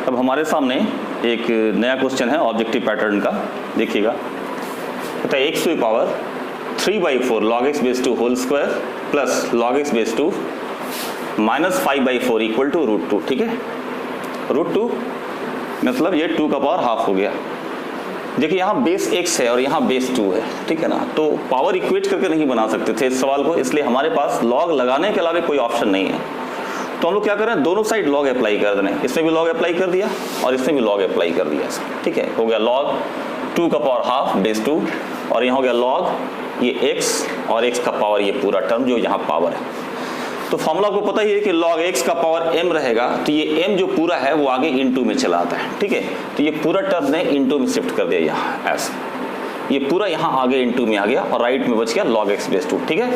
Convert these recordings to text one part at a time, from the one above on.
अब हमारे सामने एक नया क्वेश्चन है ऑब्जेक्टिव पैटर्न का, देखिएगा। कहता है x की power 3/4 log x base 2 whole square plus log x base 2 minus 5/4 equal to √2। ठीक है, √2 मतलब ये 2 का पावर हाफ हो गया। देखिए यहाँ बेस x है और यहाँ बेस 2 है, ठीक है ना, तो पावर इक्वेट करके नहीं बना सकते थे इस सवाल को, इसलिए हमारे पास log लगाने के अलावा कोई ऑप्शन नहीं है। तो हम लोग क्या कर रहे हैं, दोनों साइड log अप्लाई कर दें। इसमें भी log अप्लाई कर दिया और इसमें भी log अप्लाई कर दिया। ठीक है, हो गया log 2 का पावर हाफ बेस 2 और यहाँ हो गया log ये x और x का पावर ये पूरा टर्म जो यहाँ पावर है। तो फॉर्मूला को पता ही है कि log x का पावर m रहेगा, तो ये m जो पूरा है वो आगे इनटू में चला आता है। ठीक है, तो ये पूरा टर्म ने इनटू में शिफ्ट कर दिया यहाँ ऐसे, ये पूरा यहाँ आगे इनटू में आ गया और राइट में बच गया log x बेस 2। ठीक है,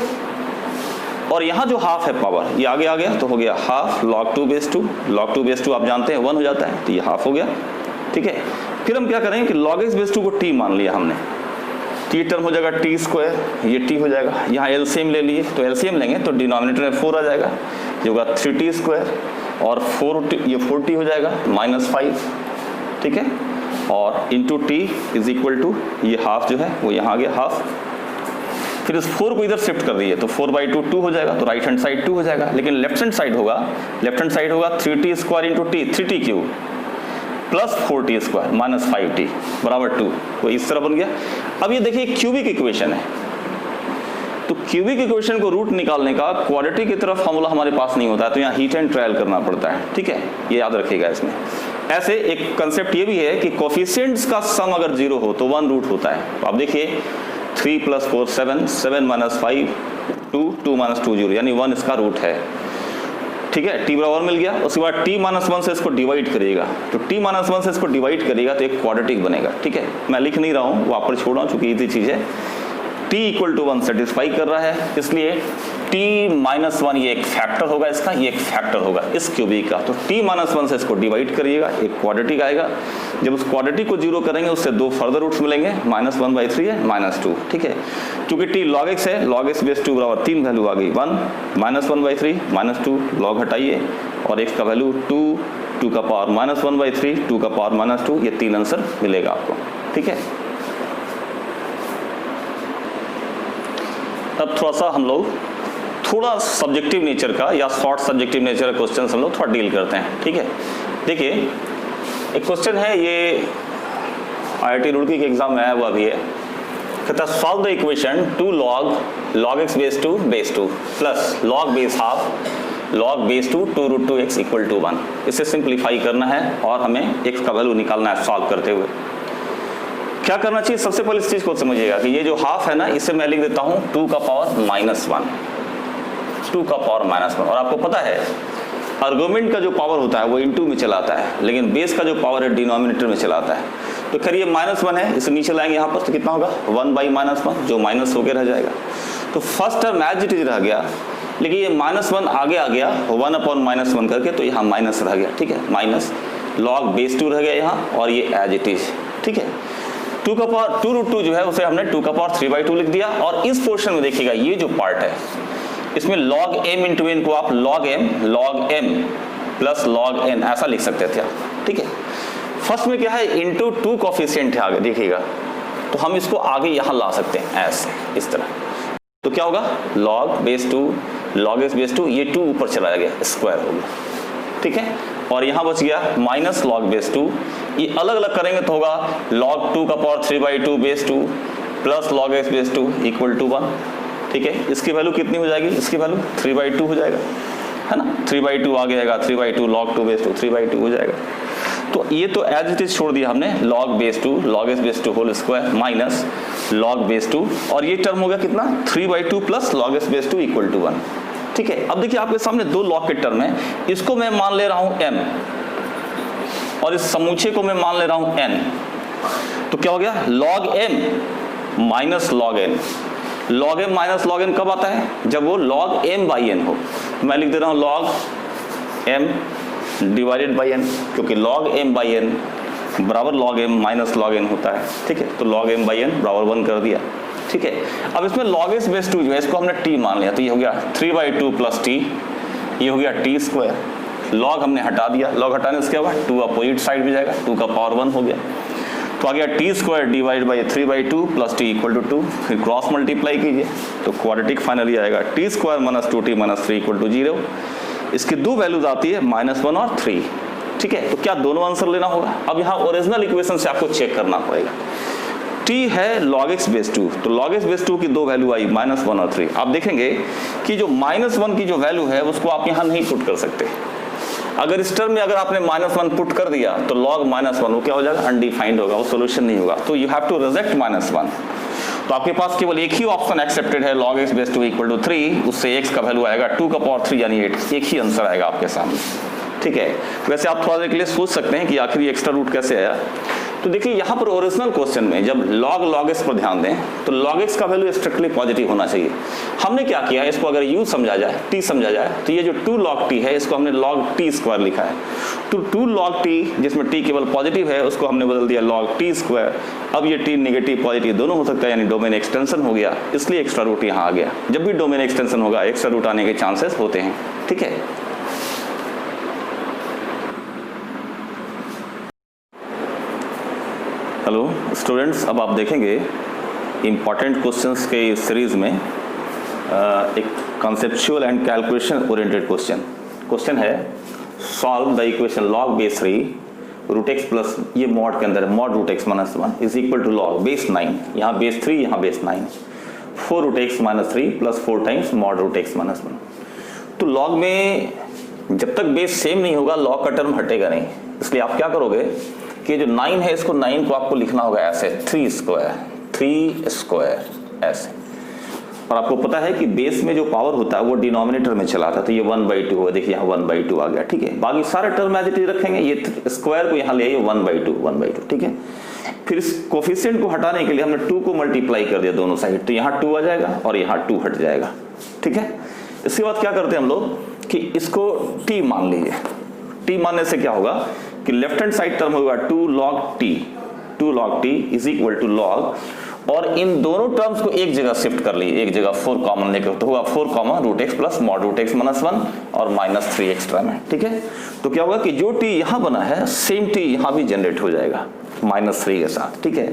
और यहाँ जो हाफ है पावर ये आगे आ गया, तो हो गया half log 2 base 2। log 2 base 2 आप जानते हैं 1 हो जाता है, तो ये हाफ हो गया। ठीक है, फिर हम क्या करेंगे कि log x बेस 2 को t मान लिया हमने, तो ये टर्म हो जाएगा t स्क्वायर, ये t हो जाएगा। यहाँ एलसीएम ले लिए, तो एलसीएम लेंगे तो डिनोमिनेटर में 4 आ जाएगा, ये होगा 3t स्क्वायर और 4t, ये 4t हो जाएगा -5। ठीक है, और into t is equal to ये हाफ जो है वो यहाँ आ गया हाफ। फिर इस 4 को इधर शिफ्ट कर दिए तो 4/2 2 हो जाएगा, तो राइट हैंड साइड 2 हो जाएगा। लेकिन लेफ्ट हैंड साइड होगा 3t square into t 3t cube plus 4t square minus 5t बराबर 2, तो इस तरह बन गया। अब ये देखिए क्यूबिक इक्वेशन है, तो क्यूबिक इक्वेशन को रूट निकालने का क्वाड्रेटिक की तरफ फॉर्मूला हमारे पास नहीं होता है, तो यहाँ हीट एंड ट्रायल करना पड़ता है। ठीक है, ये याद रखिएगा। इसमें ऐसे एक कंसेप्ट ये भी है कि कोफिशिएंट्स का सम अगर 0 हो तो 1 रूट होता है। तो आप देखिए 3 + 4 7, 7 - 5 2, 2 - 2 0, यानी 1 इसका रूट है। ठीक है, t बराबर मिल गया। उसके बाद t - 1 से इसको डिवाइड करिएगा, तो t - 1 से इसको डिवाइड करिएगा तो एक क्वाड्रेटिक बनेगा। ठीक है, मैं लिख नहीं रहा हूँ, वो आप पर छोड़ रहा हूँ चूंकि इजी चीज़ है। t = 1 सेटिस्फाई कर रहा है, इसलिए t - 1 ये एक फैक्टर होगा इसका, ये एक फैक्टर होगा इस क्यूबिक का। तो t - 1 से इसको डिवाइड करिएगा, एक क्वाड्रेटिक आएगा। जब उस क्वाड्रेटिक को 0 करेंगे उससे 2 फर्दर रूट्स मिलेंगे, -1/3 है -2। ठीक है, क्योंकि t log x है, log x बेस 2 बराबर 3 वैल्यू आ गई 1, -1/3 -2 log हटाइए और x का वैल्यू 2, 2 का पावर -1/3, 2 का पावर -2, ये 3 आंसर मिलेगा आपको। ठीक है, अब थोड़ा सा हम लोग थोड़ा सब्जेक्टिव नेचर का या शॉर्ट सब्जेक्टिव नेचर का क्वेश्चन हम लोग थोड़ा डील करते हैं। ठीक है, देखिए एक क्वेश्चन है, ये IIT रुड़की के एग्जाम में आया हुआ भी है। कहता है solve the equation 2 log x base 2 base 2 plus log base half log base 2 2√2x equal to 1। इसे सिंप्लीफाई करना है और हमें x का वैल्यू निकालना है सॉल्व करते हुए। क्या करना चाहिए, सबसे पहले इस चीज को समझिएगा कि ये जो हाफ है ना, इसे मैं लिख देता हूँ 2 का पावर -1, 2 का पावर -1। और आपको पता है आर्गुमेंट का जो पावर होता है वो इनटू में चलाता है, लेकिन बेस का जो पावर है डिनोमिनेटर में चलाता है। तो खैर ये -1 है, इसे नीचे लाएंगे यहाँ पर तो कितना होगा 1/-1 जो माइनस होकर रह जाएगा। तो first term as it is रह गया, लेकिन ये -1 आगे आ गया 1/-1 करके, तो यहाँ माइनस रह गया। ठीक है, माइनस log बेस 2 रह गया यहाँ और ये एज इट इज। ठीक है, 2 का पावर 2√2 जो है उसे हमने 2 का पावर 3/2 लिख दिया। और इस पोर्शन में देखिएगा ये जो पार्ट है इसमें log m इंटू n को आप log m plus log n ऐसा लिख सकते थे आप। ठीक है, फर्स्ट में क्या है इंटू 2 कोफिशिएंट है आगे, देखिएगा तो हम इसको आगे यहाँ ला सकते हैं ऐसे, इस तरह। तो क्या होगा log base 2 log x base 2, ये 2 ऊपर चला गया स्क्वायर हो गया। ठीक है, और यहाँ बच गया माइनस log बेस 2, ये अलग अलग करेंगे तो होगा log 2 का power 3/2 base 2 plus log x base 2 equal to 1। ठीक है, इसकी वैल्यू कितनी हो जाएगी, इसकी वैल्यू 3/2 हो जाएगा, है ना, 3/2 आ जाएगा, 3/2 log 2 बेस 2 3/2 हो जाएगा। तो ये तो एज इट इज छोड़ दिया हमने, log base 2 log x base 2 whole square minus log base 2, और ये टर्म हो गया कितना 3/2 plus log x base 2 equal to 1। ठीक है, अब देखिए आपके सामने 2 log के टर्म है, इसको मैं मान ले रहा हूं m और इस समूचे को मैं मान ले रहा हूं n। तो क्या हो गया log m minus log n। log m minus log n कब आता है, जब वो log m/n हो। मैं लिख दे रहा हूं log m divided by n, क्योंकि log m/n बराबर log m minus log n होता है। ठीक है, तो log m/n बराबर 1 कर दिया। ठीक है, अब इसमें log x बेस 2 जो है इसको हमने t मान लिया, तो ये हो गया 3/2 प्लस t, ये हो गया t स्क्वायर लॉग हमने हटा दिया, लॉग हटाने से क्या होगा 2 अपोजिट साइड में जाएगा, 2 का पावर 1 हो गया, तो आ गया t square divide by 3/2 plus t equal to 2, फिर क्रॉस मल्टीप्लाई कीजिए तो क्वाड्रेटिक फाइनली आएगा t square minus 2t minus 3 equal to 0। इसकी दो वैल्यूज आती है -1 और 3, ठीक है। तो क्या दोनों आंसर लेना होगा? अब यहाँ ओरिजिनल इक्वेशन से आपको चेक करना पड़ेगा। t है log x बेस 2, तो log x बेस 2 की दो वैल्यू आई -1 और 3। आप देखेंगे कि जो -1 की जो वैल्यू है उसको आप यहाँ नहीं पुट कर सकते। अगर इस टर्म में अगर आपने -1 पुट कर दिया तो log -1 वो क्या हो जाएगा, अनडिफाइंड होगा, वो सोल्यूशन नहीं होगा। तो यू हैव टू रिजेक्ट -1। तो आपके पास केवल एक ही ऑप्शन एक्सेप्टेड है, log x base 2 equal to 3, उससे x का वैल्यू आएगा 2 का पावर 3 यानी 8। एक ही आंसर आएगा आपके सामने, ठीक है। वैसे आप थोड़ा देर के लिए सोच सकते हैं कि आखिर ये एक्स्ट्रा रूट कैसे आया। तो देखिए यहाँ पर ओरिजिनल क्वेश्चन में जब log x पर ध्यान दें तो log x का वैल्यू स्ट्रिक्टली पॉजिटिव होना चाहिए। हमने क्या किया, इसको अगर u समझा जाए, t समझा जाए, तो ये जो 2 log t है इसको हमने log t स्क्वायर लिखा है। तो 2 log t जिसमें t केवल पॉजिटिव है उसको हमने बदल दिया log t स्क्वायर। अब ये t नेगेटिव पॉजिटिव दोनों हो सकता है, यानी डोमेन एक्सटेंशन हो गया, इसलिए एक्स्ट्रा रूट यहाँ आ गया। जब भी डोमेन एक्सटेंशन होगा एक्स्ट्रा रूट आने के चांसेस होते हैं, ठीक है। हेलो स्टूडेंट्स, अब आप देखेंगे इम्पॉर्टेंट क्वेश्चंस के इस सीरीज में एक conceptual and calculation oriented question है, solve the equation log base 3 root x plus, ये मॉड के अंदर है, mod root x minus 1 is equal to log base 9, यहाँ बेस 3 यहाँ base 9, 4 root x minus 3 plus 4 times mod root x minus 1। तो log में जब तक बेस सेम नहीं होगा log का टर्म हटेगा नहीं, इसलिए आप क्या करोगे कि जो 9 है इसको 9 को आपको लिखना होगा ऐसे 3 स्क्वायर ऐसे। और आपको पता है कि बेस में जो पावर होता है वो डिनोमिनेटर में चला था, तो ये 1/2 होगा, देखिए यहाँ 1/2 आ गया, ठीक है। बाकी सारे टर्म एज इट इज रखेंगे, ये स्क्वायर को यहाँ ले आइए 1/2, ठीक है। फिर इस कोफिशिएंट को हटाने के लिए हमने 2 को मल्टीप्लाई कर दिया दोनों साइड, तो यहाँ 2 आ जाएगा और यहाँ 2 हट जाएगा, ठीक है। इसके बाद क्या करते हैं हम लोग कि इसको t मान लीजिए। t मानने से क्या होगा कि लेफ्ट हैंड साइड टर्म होगा 2 log t is equal to log, और इन दोनों टर्म्स को एक जगह शिफ्ट कर लीजिए, एक जगह 4 कॉमन लेकर, तो होगा 4 common root x plus mod root x minus 1 और माइनस 3 एक्स्ट्रा में, ठीक है। तो क्या होगा कि जो t यहाँ बना है सेम t यहाँ भी जनरेट हो जाएगा -3 के साथ, ठीक है।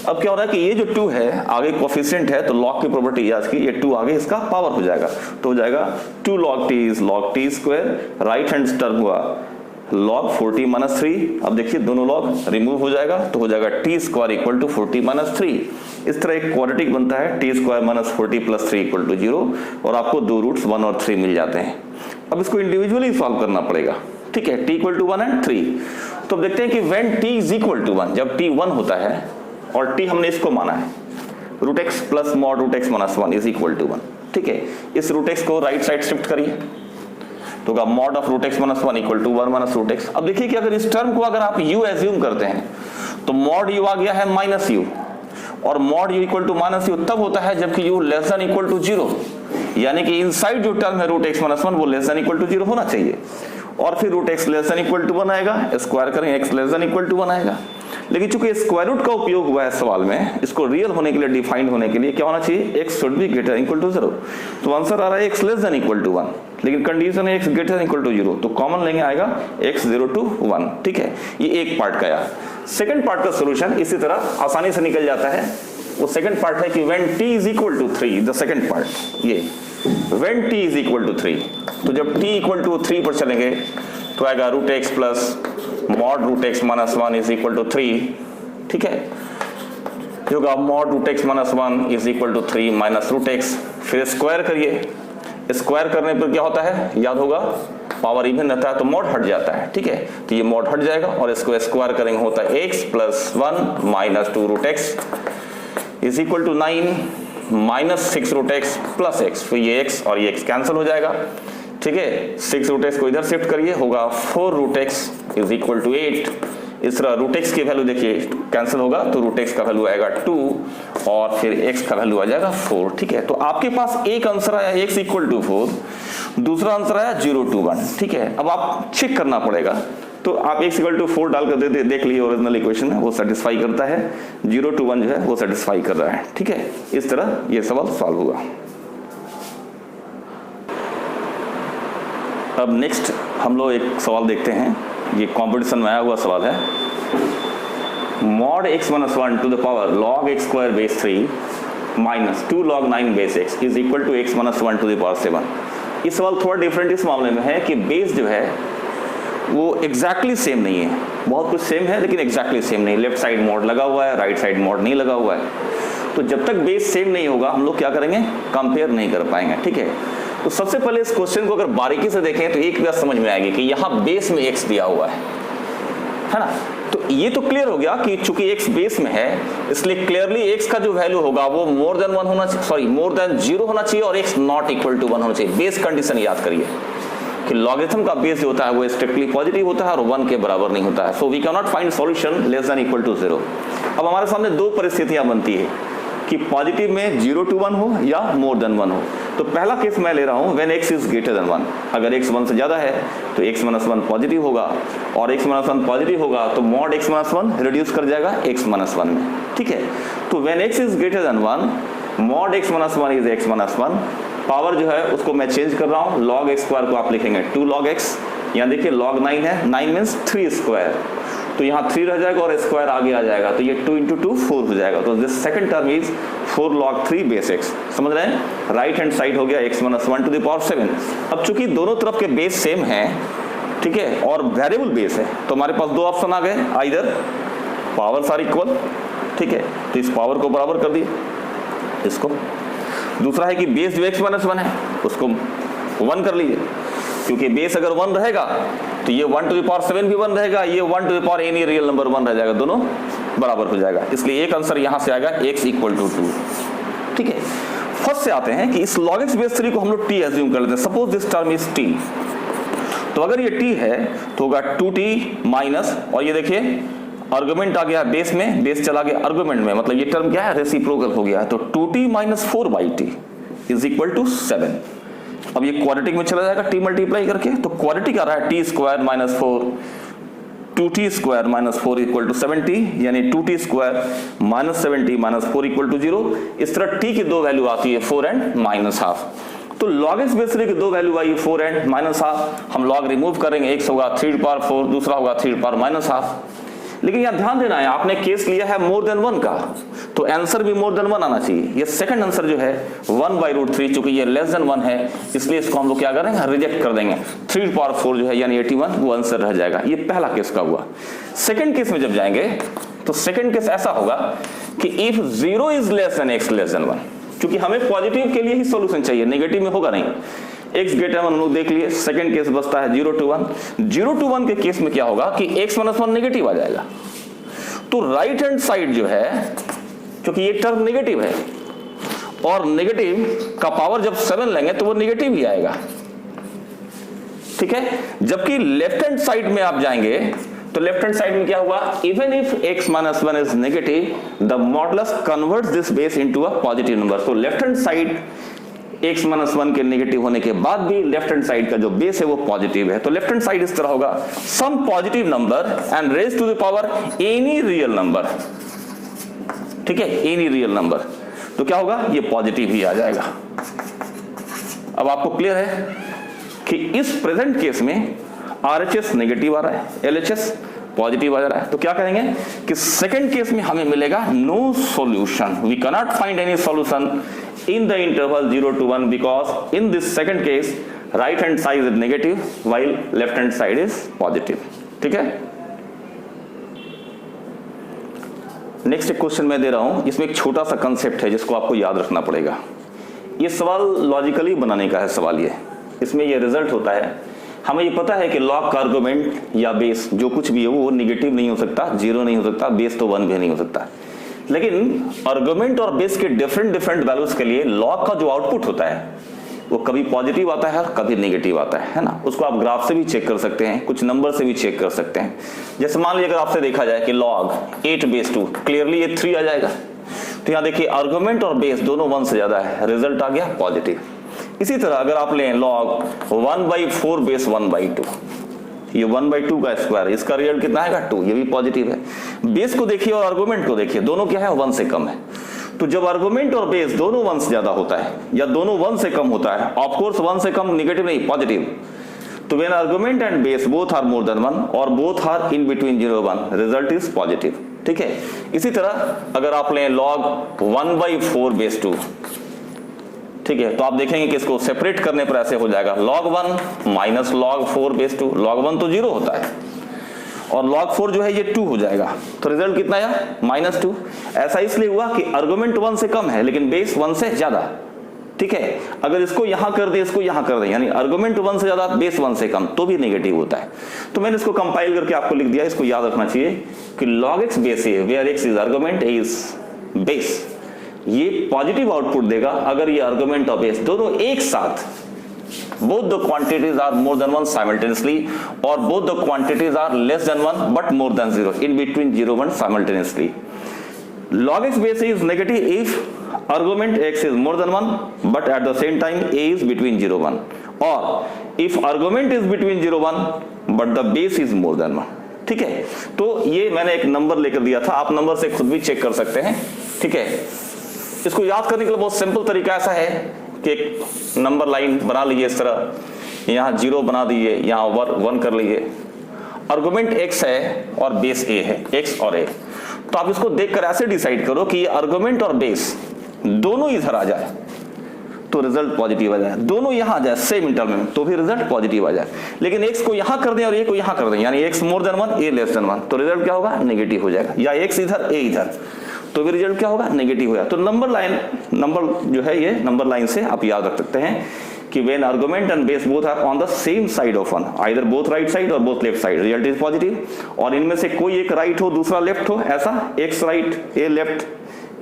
अब क्या हो रहा है कि ये जो 2 है आगे कोफिशिएंट है, तो log की प्रॉपर्टी याद की, ये 2 आगे इसका पावर हो जाएगा, तो हो जाएगा 2 log t is log t square, right hand term हुआ log 40 माइनस 3। अब देखिए दोनों log रिमूव हो जाएगा, तो हो जाएगा t square equal to 40 minus 3। इस तरह एक क्वाड्रेटिक बनता है, t square minus 40 plus 3 equal to 0, और आपको दो रूट्स 1 और 3 मिल जाते हैं। अब इसको इंडिविजुअली सॉल्व करना पड़ेगा, ठीक है, t इक्वल टू 1 एंड 3। तो अब देखते हैं कि when t is equal to 1, जब t 1 होता है और t हमने इसको माना है root x plus mod root x minus 1 is equal to 1, ठीक है। इस रूट एक्स को राइट साइड शिफ्ट करिए, तो का mod of root x minus 1 equal to 1 minus root x. अब देखिए कि अगर इस टर्म को अगर आप u एज्यूम करते हैं तो मॉड u आ गया है माइनस u, और mod u equal to minus u तब होता है जबकि u less than equal to 0, यानी कि इनसाइड जो टर्म है रूट एक्स माइनस 1 वो लेस देन इक्वल टू 0 होना चाहिए, और फिर root x less than equal to 1 आएगा, स्क्वायर करेंगे x less than equal to 1 आएगा। लेकिन चूंकि स्क्वायर रूट का उपयोग हुआ है सवाल में, इसको रियल होने के लिए, डिफाइंड होने के लिए क्या होना चाहिए, x should be greater equal to 0, तो आंसर आ रहा है x less than equal to 1, लेकिन कंडीशन है x ग्रेटर इक्वल टू 0, तो कॉमन लेंगे आएगा x 0 to 1, ठीक है। ये एक पार्ट का आया। सेकंड पार्ट का सॉल्यूशन इसी तरह आसानी से निकल जाता है। वो सेकंड पार्ट है कि when t is equal to 3, the second part ये when t is equal to 3, तो जब t इक्वल टू 3 पर चलेंगे तो आएगा root x plus mod root x minus 1 is equal to 3, ठीक है। जो होगा mod root x minus 1 is equal to 3 minus root x, फिर स्क्वायर करिए, स्क्वायर करने पर क्या होता है याद होगा, पावर इवन रहता है तो मॉड हट जाता है, ठीक है। तो ये मॉड हट जाएगा और इसको स्क्वायर करेंगे होता है x plus 1 minus 2 root x is equal to 9 minus 6 root x plus x, फिर ये x और ये x कैंसिल हो जाएगा, ठीक है। 6 रूट एक्स को इधर शिफ्ट करिए, होगा 4 root x is equal to 8। इस तरह रूट एक्स की वैल्यू देखिए कैंसिल होगा, तो रूट एक्स का वैल्यू आएगा 2 और फिर x का वैल्यू आ जाएगा 4, ठीक है। तो आपके पास एक आंसर आया x इक्वल टू 4, दूसरा आंसर आया 0 to 1, ठीक है। अब आप चेक करना पड़ेगा, तो आप x इक्वल टू 4 डालकर देख लीजिए ओरिजिनल इक्वेशन है वो सेटिस्फाई करता है, 0 to 1 जो है वो सेटिस्फाई कर रहा है, ठीक है। इस तरह ये सवाल सॉल्व हुआ। अब नेक्स्ट हम लोग एक सवाल देखते हैं, ये कंपटीशन में आया हुआ सवाल है। mod x-1 to the power log x square base 3 minus 2 log 9 base x is equal to x-1 to the power 7। ये सवाल थोड़ा डिफरेंट इस मामले में है कि बेस जो है वो एग्जैक्टली सेम नहीं है, बहुत कुछ सेम है लेकिन एग्जैक्टली सेम नहीं। लेफ्ट साइड मोड लगा हुआ है, राइट साइड मोड नहीं लगा हुआ है। तो जब तक बेस सेम नहीं होगा हम लोग क्या करेंगे, कंपेयर नहीं कर पाएंगे। ठीक है, तो सबसे पहले इस क्वेश्चन को अगर बारीकी से देखें तो एक बात समझ में आएगी कि यहाँ बेस में x दिया हुआ है ना। तो ये तो क्लियर हो गया कि चूंकि x बेस में है इसलिए क्लियरली x का जो वैल्यू होगा वो मोर देन 1 होना चाहिए, सॉरी मोर देन 0 होना चाहिए और x नॉट इक्वल टू 1 होना चाहिए। बेस कंडीशन याद करिए कि लॉगरिथम का बेस जो होता है वो स्ट्रिक्टली पॉजिटिव होता है और 1 के बराबर नहीं होता है। So we can not find solution less than equal to 0। अब हमारे सामने दो परिस्थितियां बनती है कि पॉजिटिव में 0 to 1 हो या मोर देन 1 हो। तो पहला केस मैं ले रहा हूं when x is greater than 1। अगर x 1 से ज्यादा है तो x-1 पॉजिटिव होगा और x-1 पॉजिटिव होगा तो मॉड x-1 रिड्यूस कर जाएगा x-1 में। ठीक है, तो when x is greater than 1 mod x-1 is x-1। Power जो है उसको मैं चेंज कर रहा हूं, log x स्क्वायर को आप लिखेंगे 2 log x। यहाँ देखिए log 9 है, 9 मीन्स 3 स्क्वायर, तो यहाँ 3 रह जाएगा और स्क्वायर आगे आ जाएगा तो ये 2 into 2 4 हो जाएगा। तो this second term is 4 log 3 base x। समझ रहे हैं, राइट हैंड साइड हो गया x-1 to the power 7। अब चूंकि दोनों तरफ के बेस सेम हैं, ठीक है, और वेरिएबल बेस है तो हमारे पास दो ऑप्शन आ गए, आइदर पावर्स आर इक्वल, ठीक है, तो इस पावर को बराबर कर दिए इसको। दूसरा है कि बेस जो x-1 है उसको 1 कर लीजिए, क्योंकि बेस अगर 1 रहेगा तो ये 1 to the power 7 भी 1 रहेगा, ये 1 to the power any real number 1 रह जाएगा, दोनों बराबर हो जाएगा। इसलिए एक आंसर यहां से आएगा x इक्वल टू 2। ठीक है, फर्स्ट से आते हैं कि इस log x बेस 3 को हम लोग t एज्यूम कर लेते हैं। Suppose this term is t, तो अगर ये t है तो होगा 2t माइनस, और ये देखिए आर्गुमेंट आ गया बेस में, बेस चला गया आर्गुमेंट में, मतलब ये टर्म क्या है, रेसिप्रोकल हो गया है। तो 2t minus 4/t is equal to 7। अब ये क्वाड्रेटिक में चला जाएगा t मल्टीप्लाई करके, तो क्वाड्रेटिक आ रहा है t square minus 4, 2t square minus 4 equal to 7t, यानी 2t square minus 7t minus 4 equal to 0। इस तरह t की दो वैल्यू आती है 4 एंड माइनस हाफ। तो log x बेस 3 की दो value I 4 and minus half. हम log रिमूव करेंगे, एक होगा 3 to the power 4, दूसरा होगा 3 to the power minus half. लेकिन यहाँ ध्यान देना है, आपने केस लिया है मोर देन 1 का, तो आंसर भी मोर देन 1 आना चाहिए। ये सेकंड आंसर जो है 1/√3, चूंकि ये लेस देन 1 है इसलिए इसको हम लोग क्या करेंगे, रिजेक्ट कर देंगे। 3 to the power 4 जो है यानी 81 वो आंसर रह जाएगा। ये पहला केस का हुआ। सेकंड केस में जब जाएंगे तो सेकंड केस ऐसा होगा कि if 0 is less then x less than 1, क्योंकि हमें पॉजिटिव के लिए ही सॉल्यूशन चाहिए, नेगेटिव में होगा नहीं। x ग्रेटर 1 हम लोग देख लिए, सेकंड केस बचता है 0 to 1। 0 to 1 के केस में क्या होगा कि x-1 नेगेटिव आ जाएगा, तो राइट हैंड साइड जो है, क्योंकि ये टर्म नेगेटिव है और नेगेटिव का पावर जब 7 लेंगे तो वो नेगेटिव ही आएगा। ठीक है, जबकि लेफ्ट हैंड साइड में आप जाएंगे तो लेफ्ट हैंड साइड में क्या होगा, even if x-1 is negative the modulus converts this base into a positive number. तो लेफ्ट हैंड साइड x-1 के नेगेटिव होने के बाद भी लेफ्ट हैंड साइड का जो बेस है वो पॉजिटिव है। तो लेफ्ट हैंड साइड इस तरह होगा, some positive number and raise to the power any real number. ठीक है, एनी रियल नंबर, तो क्या होगा, ये पॉजिटिव ही आ जाएगा। अब आपको क्लियर है कि इस प्रेजेंट केस में RHS नेगेटिव आ रहा है, LHS पॉजिटिव आ जा रहा है, तो क्या करेंगे कि सेकंड केस में हमें मिलेगा no solution, we can not find any solution in the interval 0 to 1 because in this second case right hand side is negative while left hand side is positive। ठीक है, नेक्स्ट एक question मैं दे रहा हूं, इसमें एक छोटा सा कंसेप्ट है जिसको आपको याद रखना पड़ेगा। ये सवाल लॉजिकली बनाने का है सवाल। ये इसमें ये रिजल्ट होता है, हमें ये पता है कि लॉग का आर्गुमेंट या बेस जो कुछ भी है वो नेगेटिव नहीं हो सकता, 0 नहीं हो सकता, बेस तो 1 भी नहीं हो सकता। लेकिन आर्गुमेंट और बेस के डिफरेंट वैल्यूज के लिए लॉग का जो आउटपुट होता है वो कभी पॉजिटिव आता है और कभी नेगेटिव आता है ना। उसको आप ग्राफ से भी चेक कर सकते हैं, कुछ नंबर से भी चेक कर सकते हैं। जैसे मान लीजिए अगर आपसे देखा जाए कि log 8/2 क्लियरली ये 3 आ जाएगा, तो यहाँ देखिए आर्गुमेंट और बेस दोनों 1 से ज्यादा है, रिजल्ट आ गया पॉजिटिव। इसी तरह अगर आप लें log 1/4 बेस 1/2, ये 1/2 का स्क्वायर, इसका रिजल्ट कितना आएगा 2, ये भी पॉजिटिव है। बेस को देखिए और आर्गुमेंट को देखिए, दोनों क्या है 1 से कम है। तो जब आर्गुमेंट और बेस दोनों 1 से ज्यादा होता है या दोनों 1 से कम होता है, ऑफ कोर्स 1 से कम नेगेटिव नहीं पॉजिटिव, तो when argument and base both are more than 1 और both are in between 0 1, result is positive. ठीक है, इसी तरह अगर आप लें log 1/4 बेस 2, ठीक है, तो आप देखेंगे कि इसको सेपरेट करने पर ऐसे हो जाएगा log 1 minus log 4 base 2। log 1 तो 0 होता है और log 4 जो है ये 2 हो जाएगा, तो रिजल्ट कितना आया -2। ऐसा इसलिए हुआ कि आर्गुमेंट 1 से कम है लेकिन बेस 1 से ज्यादा। ठीक है, अगर इसको यहां कर दे, इसको यहां कर दे, यानी आर्गुमेंट 1 से ज्यादा बेस 1 से कम, तो भी नेगेटिव होता है। तो मैंने इसको कंपाइल करके आपको लिख दिया, इसको याद रखना चाहिए कि log x बेस है where x is argument, a is base, ये पॉजिटिव आउटपुट देगा अगर ये आर्गुमेंट और बेस दोनों एक साथ, both the quantities are more than 1 simultaneously or both the quantities are less than 1 but more than 0, in between 0 1 simultaneously. log x base is negative if argument x is more than 1 but at the same time a is between 0 1, or if argument is between 0 1 but the base is more than 1। ठीक है, तो ये मैंने एक number लेकर दिया था, आप नंबर से खुद भी चेक कर सकते हैं। ठीक है, इसको याद करने के लिए बहुत सिंपल तरीका ऐसा है कि एक नंबर लाइन बना लीजिए इस तरह, यहाँ 0 बना दीजिए, यहाँ 1 कर लीजिए। आर्गुमेंट x है और बेस a है, x और a, तो आप इसको देखकर ऐसे डिसाइड करो कि ये आर्गुमेंट और बेस दोनों इधर आ जाए तो रिजल्ट पॉजिटिव आ जाए, दोनों यहां आ जाए सेम इंटरवल में तो भी रिजल्ट पॉजिटिव आ जाए। लेकिन x को यहां कर दें और a को यहां कर दें, यानी x more than 1 a less than 1, तो रिजल्ट क्या होगा? नेगेटिव हो जाएगा। या x इधर a इधर, तो भी रिजल्ट क्या होगा? नेगेटिव होगा। तो नंबर जो है ये नंबर लाइन से आप याद रख सकते हैं कि when argument and base both are on the same side of 1, either both right side or both left side, result is positive। और इनमें से कोई एक राइट हो दूसरा लेफ्ट हो, ऐसा x राइट a लेफ्ट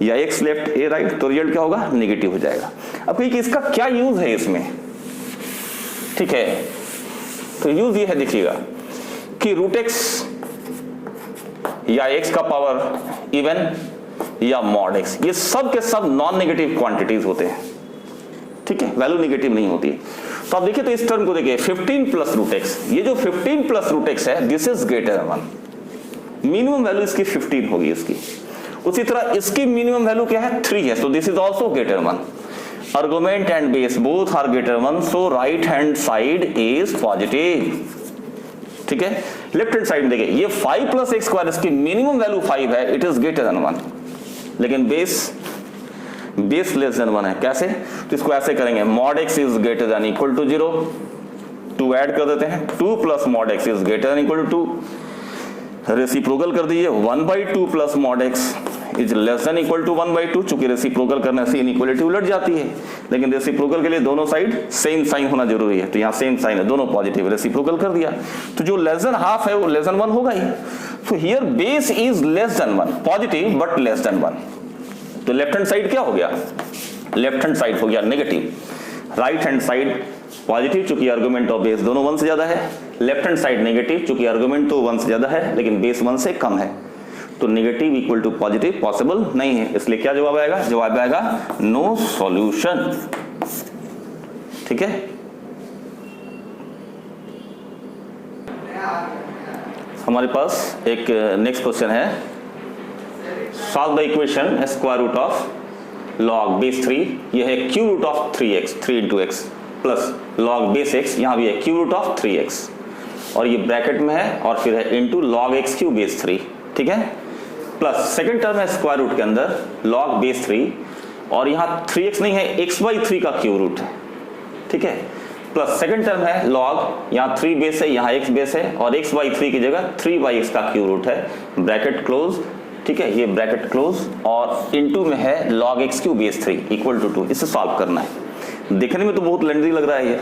या x लेफ्ट a राइट, तो रिजल्ट क्या होगा? नेगेटिव हो जाएगा। अब कि इसका क्या यूज है इसमें, ठीक है, तो यूज ये है, देखिएगा कि रूट x या x का पावर इवन या मॉड x, ये सब के सब नॉन नेगेटिव क्वांटिटीज होते हैं। ठीक है, वैल्यू नेगेटिव नहीं होती। तो आप देखिए, तो इस टर्म को देखिए 15 प्लस रूट एक्स, ये जो 15 प्लस रूट एक्स है this is greater than 1, minimum value इसकी 15 होगी इसकी। उसी तरह इसकी मिनिमम वैल्यू क्या है? 3 है, तो this is also greater than 1। Argument and base both are greater than 1, so right hand side is positive. ठीक है, लेफ्ट हैंड साइड देखिए, ये 5 प्लस एक्स स्क्वायर, इसकी मिनिमम वैल्यू 5 है, इट इज ग्रेटर देन 1, लेकिन बेस लेस देन 1 है। कैसे? तो इसको ऐसे करेंगे, mod x is greater than equal to 0, 2 add कर देते हैं, 2 plus mod x is greater than equal to 2, reciprocal कर दीजिए, 1/2 plus mod x is less than equal to 1/2, चूंकि रेसिप्रोकल करने से इनइक्वालिटी उलट जाती है, लेकिन रेसिप्रोकल के लिए दोनों साइड सेम साइन होना जरूरी है, तो यहाँ सेम साइन है, दोनों पॉजिटिव, रेसिप्रोकल कर दिया, तो जो लेस देन हाफ है वो लेस देन 1 होगा ही। तो here base is less then 1, positive but less than 1, तो लेफ्ट हैंड साइड क्या हो गया? लेफ्ट हैंड साइड हो गया negative, right hand side positive चूंकि आर्गुमेंट और बेस दोनों 1 से ज्यादा है, लेफ्ट हैंड साइड नेगेटिव चूंकि आर्गुमेंट तो 1 से ज्यादा है लेकिन बेस 1 से कम है, तो negative equal to positive possible नहीं है, इसलिए क्या जवाब आएगा? जवाब आएगा नो सॉल्यूशन। ठीक है, हमारे पास एक नेक्स्ट क्वेश्चन है, solve the equation square root of log base 3, यह है cube root of 3x 3 into x plus log base x, यहाँ भी है क्यू रूट ऑफ 3x और ये ब्रैकेट में है और फिर है into log x Q base 3। ठीक है, प्लस सेकंड टर्म है स्क्वायर रूट के अंदर लॉग बेस 3 और यहाँ 3x नहीं है, x/3 का क्यू रूट है। ठीक है, प्लस सेकंड टर्म है लॉग, यहाँ 3 बेस है, यहाँ x बेस है और x/3 की जगह 3/x का क्यू रूट है, ब्रैकेट क्लोज। ठीक है, ये ब्रैकेट क्लोज और इनटू में है log x cube base 3 equal to 2। इसे सॉल्व करना है। देखने में तो बहुत लेंथी लग रहा है ये,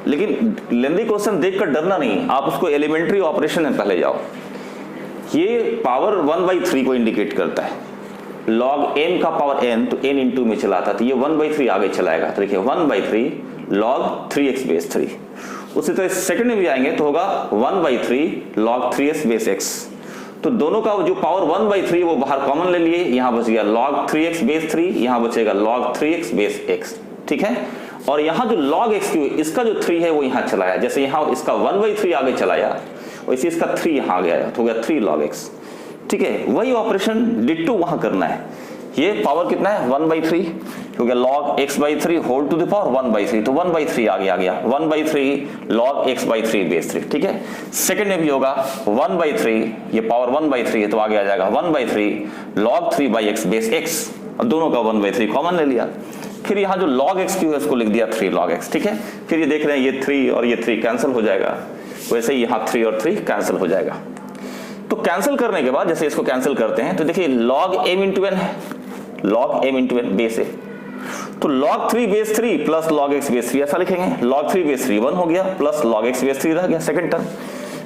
लेकिन लेंथी क्वेश्चन देखकर डरना नहीं, आप उसको एलिमेंट्री ऑपरेशन में पहले जाओ। ये पावर 1/3 को इंडिकेट करता है, log m का पावर n तो n इंटू में चला था, तो ये 1/3 आगे चलाएगा, तो देखिए 1/3 log 3x बेस 3। उसी तरह सेकंड में भी आएंगे तो होगा 1/3 log 3x बेस x, तो दोनों का जो पावर 1/3 वो बाहर कॉमन ले लिए, यहाँ बच गया log 3x बेस 3, यहाँ बचेगा log 3x बेस x। ठीक है, और यहाँ जो log x क्यू इसका जो 3 है वो यहाँ चलाया, जैसे यहाँ इसका 1/3 आगे चलाया वैसे इसका 3 यहाँ गया, तो हो गया 3 log x। ठीक है, वही ऑपरेशन डिट्टो वहां करना है। ये पावर कितना है? 1/3, क्योंकि log x by 3 whole to the power 1 by 3, तो 1 by 3 आ गया 1 by 3 log x by 3 base 3, ठीक है। सेकंड में भी होगा 1 by 3, ये पावर 1 by 3 है तो आगे आ जाएगा 1 by 3 log 3 by x base x, और दोनों का 1 by 3 कॉमन ले लिया। फिर यहाँ जो log x क्यू है इसको लिख दिया 3 log x, ठीक है। फिर ये देख रहे हैं ये 3 और ये 3 कैंसिल हो जाएगा, वैसे ही यहाँ 3 और 3 कैंसिल हो जाएगा। तो कैंसिल करने के बाद जैसे इसको कैंसिल करते हैं तो देखिए log m इंटू एन है, log m into n base है, तो log 3 base 3 plus log x base 3 ऐसा लिखेंगे। log 3 बेस 3 1 हो गया प्लस log x बेस 3 रह गया सेकंड टर्म।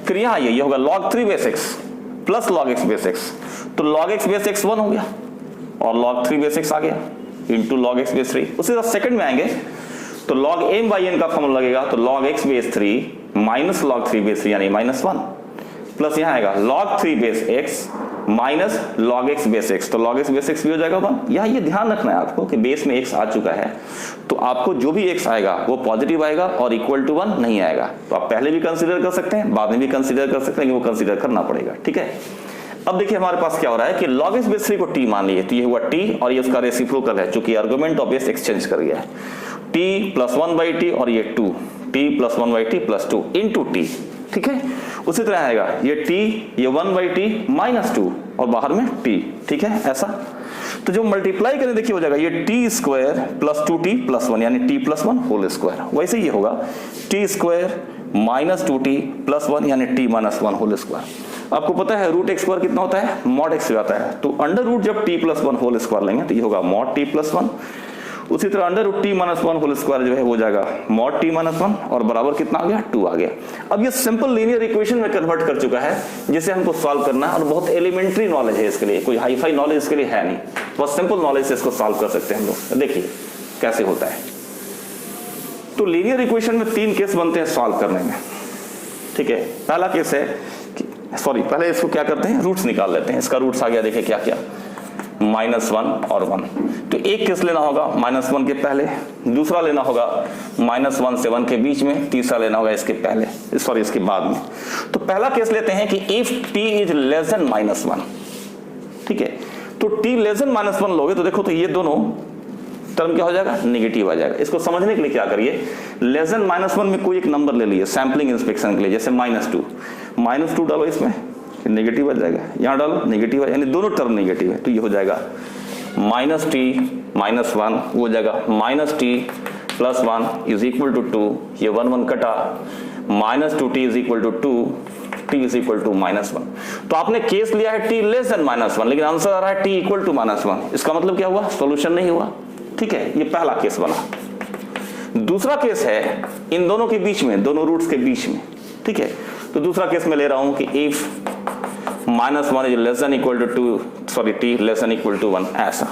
फिर यहाँ ये होगा log 3 base x plus log x base x, तो log x बेस x 1 हो गया और log 3 बेस x आ गया इंटू log x बेस 3। उसी तरह सेकंड में आएंगे तो log m बाई n का फॉर्मूला लगेगा, तो log x base 3 minus log 3 base 3 यानी -1 प्लस यहाँ आएगा log 3 base x minus log x base x, तो log x बेस x भी हो जाएगा 1। यहाँ ये ध्यान रखना है आपको कि बेस में x आ चुका है तो आपको जो भी x आएगा वो पॉजिटिव आएगा और इक्वल टू 1 नहीं आएगा। तो आप पहले भी कंसीडर कर सकते हैं, बाद में भी कंसीडर कर सकते हैं, कि वो कंसीडर करना पड़ेगा, ठीक है। अब देखिए हमारे पास क्या हो रहा है कि log x बेस 3 को t मान लिए, तो ये हुआ t और ये उसका रेसिप्रोकल है चूंकि आर्गुमेंट ऑफ बेस एक्सचेंज कर गया है, t प्लस 1 बाई टी और ये 2, t plus 1 by T plus 2 into T, ठीक है। उसी तरह आएगा ये t, ये 1 बाई टी माइनस 2 और बाहर में t, ठीक है ऐसा। तो जो मल्टीप्लाई करें देखिए हो जाएगा ये t square plus 2t plus 1 यानी t प्लस 1 होल स्क्वायर। वैसे ये होगा t square minus 2t plus 1 यानी t माइनस 1 होल स्क्वायर। आपको पता है रूट एक्स स्क्वायर कितना होता है, मॉड एक्स आता है, तो अंडर रूट जब t प्लस 1 होल स्क्वायर लेंगे तो ये होगा मॉड t प्लस 1। उसी तरह under root t minus 1 whole square जो है वो जाएगा मॉड t माइनस 1 और बराबर कितना आ गया 2 आ गया। अब ये सिंपल लीनियर इक्वेशन में कन्वर्ट कर चुका है जिसे हमको सॉल्व करना है और बहुत एलिमेंट्री नॉलेज है इसके लिए, कोई हाई फाई नॉलेज इसके लिए है नहीं, बहुत सिंपल नॉलेज से इसको सॉल्व कर सकते हैं हम लोग। देखिए कैसे होता है। तो लीनियर इक्वेशन में 3 केस बनते हैं सॉल्व करने में, ठीक है। पहला केस है सॉरी पहले इसको क्या करते हैं रूट्स निकाल लेते हैं। इसका रूट्स आ गया देखिए क्या क्या -1 और 1, तो एक केस लेना होगा -1 के पहले, दूसरा लेना होगा -1 से 1 के बीच में, तीसरा लेना होगा इसके पहले सॉरी इसके बाद में। तो पहला केस लेते हैं कि if t is less then -1, ठीक है। तो t लेस देन -1 लोगे तो देखो तो ये दोनों टर्म क्या हो जाएगा नेगेटिव आ जाएगा। इसको समझने के लिए क्या करिए, लेस देन -1 में कोई एक नंबर ले लिए सैम्पलिंग इंस्पेक्शन के लिए, जैसे -2 डालो इसमें नेगेटिव आ जाएगा, यहाँ डालो नेगेटिव यानी दोनों टर्म नेगेटिव है, तो ये हो जाएगा -t -1 वो हो जाएगा -t plus 1 is equal to 2, ये 1 1 कटा, -2t is equal to 2, t is equal to -1। तो आपने केस लिया है t लेस देन -1 लेकिन आंसर आ रहा है t इक्वल टू -1, इसका मतलब क्या हुआ सॉल्यूशन नहीं हुआ, ठीक है। ये पहला केस बना। दूसरा केस है इन दोनों के बीच में, दोनों रूट्स के बीच में, ठीक है। तो दूसरा केस में ले रहा हूं कि if -1 is less than equal to 2 sorry t less than equal to 1 ऐसा,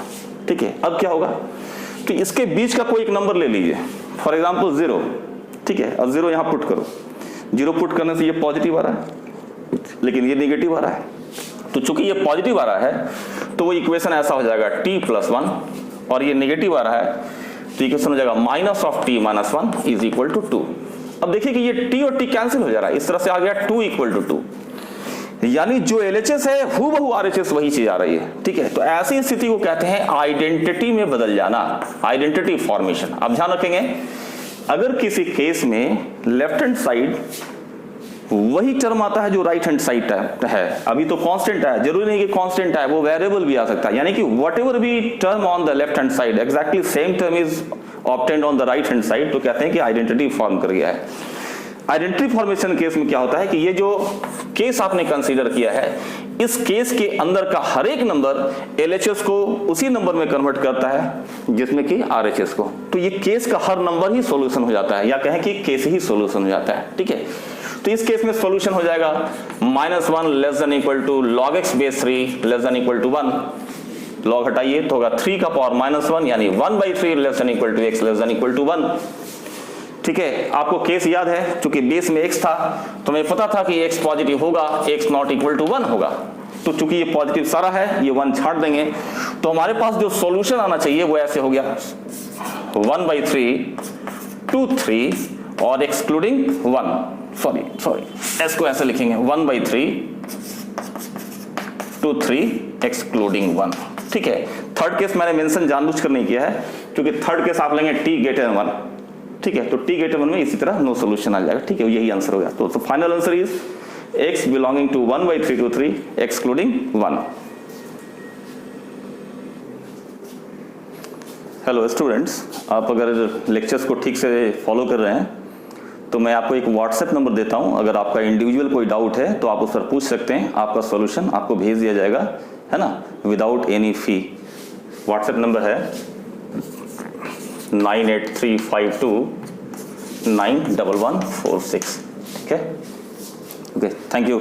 ठीक है। अब क्या होगा तो इसके बीच का कोई एक नंबर ले लीजिए, फॉर एग्जांपल 0, ठीक है। अब 0 यहां पुट करो, 0 पुट करने से ये पॉजिटिव आ रहा है लेकिन ये नेगेटिव आ रहा है, तो चूंकि ये पॉजिटिव आ रहा है तो वो इक्वेशन ऐसा हो जाएगा t प्लस 1 और ये नेगेटिव आ रहा है तो इक्वेशन हो जाएगा -t minus 1 is equal to 2। अब देखिए कि ये t और t कैंसिल हो जा रहा है, इस तरह से आ गया 2 इक्वल टू 2, यानी जो LHS है हूबहू RHS वही चीज आ रही है, ठीक है। तो ऐसी स्थिति को कहते हैं आइडेंटिटी में बदल जाना, आइडेंटिटी फॉर्मेशन। आप ध्यान रखेंगे अगर किसी केस में लेफ्ट हैंड साइड वही टर्म आता है जो राइट हैंड साइड है, अभी तो कांस्टेंट है, जरूरी नहीं कि कांस्टेंट है, वो वेरिएबल भी आ सकता है, यानी कि व्हाटएवर भी term on the left hand side exactly same term is obtained on the right hand side, तो कहते हैं कि आइडेंटिटी फॉर्म कर गया है। आइडेंटिटी फॉर्मेशन केस में क्या होता है कि ये जो केस आपने कंसीडर किया है, इस केस के अंदर का हर एक नंबर LHS को उसी नंबर में कन्वर्ट करता है जिसमें कि RHS को, तो ये केस का हर नंबर ही सॉल्यूशन हो जाता है, या कहें कि केस ही सॉल्यूशन हो जाता है, ठीक है। तो इस केस में सॉल्यूशन हो जाएगा -1 less than equal to log x base 3 less than equal to 1, log हटाइए तो होगा 3 का पावर -1 यानी 1/3 less than equal to x less than equal to 1, ठीक है। आपको केस याद है चूंकि बेस में x था तो हमें पता था कि x पॉजिटिव होगा, x नॉट इक्वल टू 1 होगा, तो चूंकि ये पॉजिटिव सारा है ये 1 छाट देंगे, तो हमारे पास जो सॉल्यूशन आना चाहिए वो ऐसे हो गया 1/3 2 3 और एक्सक्लूडिंग 1, सॉरी इसको ऐसे लिखेंगे 1/3 2 3 एक्सक्लूडिंग 1, ठीक है। थर्ड केस मैंने मेंशन जानबूझकर नहीं किया है क्योंकि थर्ड केस आप लेंगे t ग्रेटर देन 1, ठीक है, तो t ग्रेटर 1 में इसी तरह नो सोल्यूशन आ जाएगा, ठीक है, यही आंसर हो गया। तो final answer is x belonging to 1/3 to 3 excluding 1। Hello students, आप अगर लेक्चर्स को ठीक से फॉलो कर रहे हैं तो मैं आपको एक व्हाट्सएप नंबर देता हूं, अगर आपका इंडिविजुअल कोई डाउट है तो आप उस पर पूछ सकते हैं, आपका सॉल्यूशन आपको भेज दिया जाएगा, है ना, विदाउट एनी फी। व्हाट्सएप नंबर है 9835291146, ठीक है, ओके, थैंक यू।